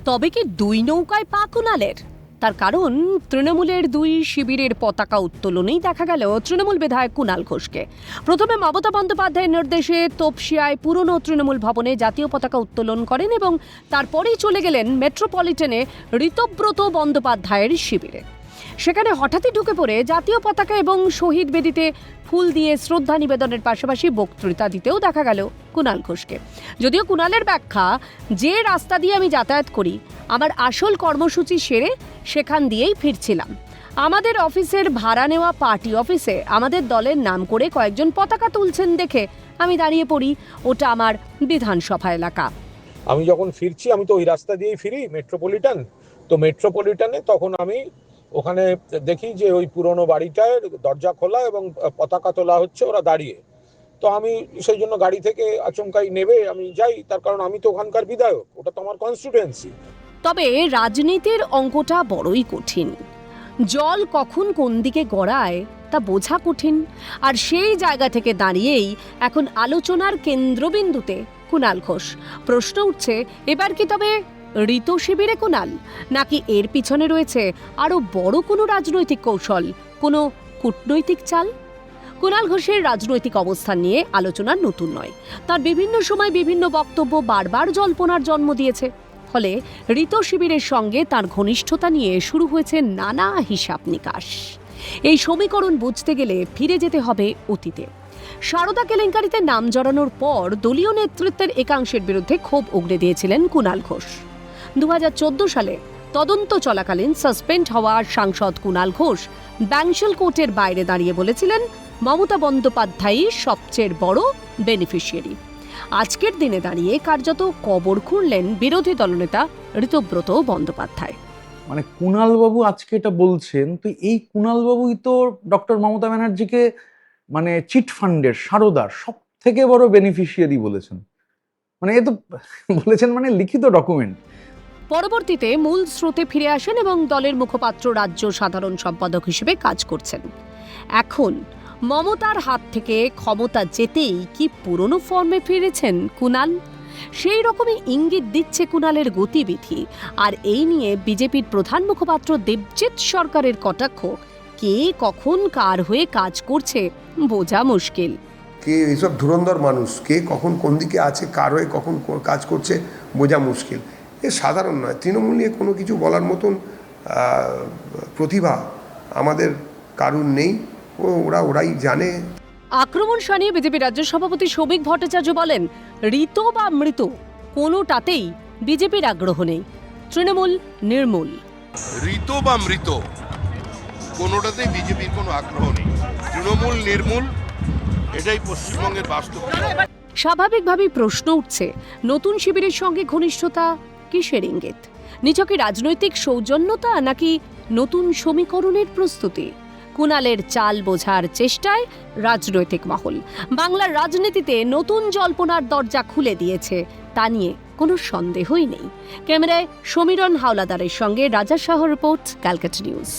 তবে কি দুই নৌকায় পা কুণালের? তার কারণ তৃণমূলের দুই শিবিরের পতাকা উত্তোলনেই দেখা গেল তৃণমূল বিধায়ক কুণাল ঘোষকে। প্রথমে মমতা বন্দ্যোপাধ্যায়ের নির্দেশে তপসিয়ায় পুরনো তৃণমূল ভবনে জাতীয় পতাকা উত্তোলন করেন এবং তারপরেই চলে গেলেন মেট্রোপলিটনে ঋতব্রত বন্দ্যোপাধ্যায়ের শিবিরে। সেখানে হঠাৎই ঢুকে পড়ে জাতীয় পতাকা এবং শহীদ বেদিতে ফুল দিয়ে শ্রদ্ধা নিবেদনের পাশাপাশি বক্তৃতা দিতেও দেখা গেল কুণাল ঘোষকে। যদিও কুণালের ব্যাখ্যা, যে রাস্তা দিয়ে আমি যাতায়াত করি আমার আসল কর্মসূচি সেরে সেখান দিয়েই ফিরছিলাম। আমাদের অফিসের ভাড়া নেওয়া পার্টি অফিসে আমাদের দলের নাম করে কয়েকজন পতাকা তুলছেন দেখে আমি দাঁড়িয়ে পড়ি, ওটা আমার বিধানসভা এলাকা। আমি যখন ফিরছি, আমি তো ওই রাস্তা দিয়েই ফিরি, মেট্রোপলিটন। তো মেট্রোপলিটনে তখন আমি ওখানে দেখি যে ওই পুরনো বাড়িটায় দরজা খোলা এবং পতাকা তোলা হচ্ছে, ওরা দাঁড়িয়ে। তো আমি সেই জন্য গাড়ি থেকে আচমকাই নেবে আমি যাই, তার কারণ আমি তো ওখানকার বিধায়ক, ওটা তো আমার কনস্টিটুয়েন্সি। তবে রাজনীতির অঙ্কটা বড়ই কঠিন। জল কখন কোন দিকে গড়ায় তা বোঝা কঠিন। আর সেই জায়গা থেকে দাঁড়িয়েই এখন আলোচনার কেন্দ্রবিন্দুতে কুণাল ঘোষ। প্রশ্ন উঠছে, এবার কি তবে ঋত শিবিরে কুণাল, নাকি এর পিছনে রয়েছে আরো বড় কোনো রাজনৈতিক কৌশল, কোনো কূটনৈতিক চাল? কুণাল ঘোষের রাজনৈতিক অবস্থান নিয়ে আলোচনা নতুন নয়। তার বিভিন্ন সময় বিভিন্ন বক্তব্য বারবার জল্পনার জন্ম দিয়েছে। ফলে ঋত শিবিরের সঙ্গে তার ঘনিষ্ঠতা নিয়ে শুরু হয়েছে নানা হিসাব নিকাশ। এই সমীকরণ বুঝতে গেলে ফিরে যেতে হবে অতীতে। সারদা কেলেঙ্কারিতে নাম জড়ানোর পর দলীয় নেতৃত্বের একাংশের বিরুদ্ধে ক্ষোভ উগড়ে দিয়েছিলেন কুণাল ঘোষ। 2014 সালে তদন্ত চলাকালীন সাসপেন্ড হওয়া সাংসদ কুণাল ঘোষ ব্যাংশাল কোর্টের বাইরে দাঁড়িয়ে বলেছিলেন, মমতা বন্দ্যোপাধ্যায়ই সবচেয়ে বড় বেনিফিশিয়ারি। আজকের দিনে দাঁড়িয়ে কার্যত কবর খুঁড়লেন বিরোধী দলনেতা ঋতব্রত বন্দ্যোপাধ্যায়। মানে কুণালবাবু আজকে এটা বলছেন, তো এই কুণালবাবুই তো ডক্টর মমতা ব্যানার্জিকে মানে চিট ফান্ডের, সারদার সব থেকে বড় বেনিফিশিয়ারি বলেছেন। মানে এ তো বলেছেন মানে লিখিত ডকুমেন্ট। পরবর্তীতে মূল স্রোতে ফিরে আসেন এবং দলের মুখপাত্র, রাজ্য সাধারণ সম্পাদক হিসেবে কাজ করছেন। এখন মমতার হাত থেকে ক্ষমতা যেতেই কি পুরনো ফর্মে ফিরেছেন কুণাল? সেই রকমই ইঙ্গিত দিচ্ছে কুণালের গতিবিধি। আর এই নিয়ে বিজেপির প্রধান মুখপাত্র দেবজিৎ সরকারের কটাক্ষ, কে কখন কার হয়ে কাজ করছে বোঝা মুশকিল। কে এইসব ধুরন্ধর মানুষ, কে কখন কোন দিকে আছে, কার হয়ে কখন কাজ করছে বোঝা মুশকিল। এ সাধারণ নয়। তৃণমূল নিয়ে কোনো কিছু বলার মতন প্রতিভা আমাদের কারুর নেই, ওরাই জানে। আক্রমণ শানিয়ে বিজেপি রাজ্য সভাপতি শ্রমিক ভট্টাচার্য বলেন, ঋত বা মৃত কোনোটাতেই বিজেপির আগ্রহ নেই, তৃণমূল নির্মূল। ঋত বা মৃত কোনোটাতেই বিজেপির কোনো আগ্রহ নেই, তৃণমূল নির্মূল, এটাই পশ্চিমবঙ্গের বাস্তব। স্বাভাবিকভাবেই প্রশ্ন উঠছে, নতুন শিবিরের সঙ্গে ঘনিষ্ঠতা কিসের ইঙ্গিত? নিছকই রাজনৈতিক সৌজন্যতা, নাকি নতুন সমীকরণের প্রস্তুতি? কুণালের চাল বোঝার চেষ্টায় রাজনৈতিক মহল। বাংলার রাজনীতিতে নতুন জল্পনার দরজা খুলে দিয়েছে, তা নিয়ে কোনো সন্দেহই নেই। ক্যামেরায় সমীরণ হাওলাদারের সঙ্গে রাজা শাহ রিপোর্ট, ক্যালকাটা নিউজ।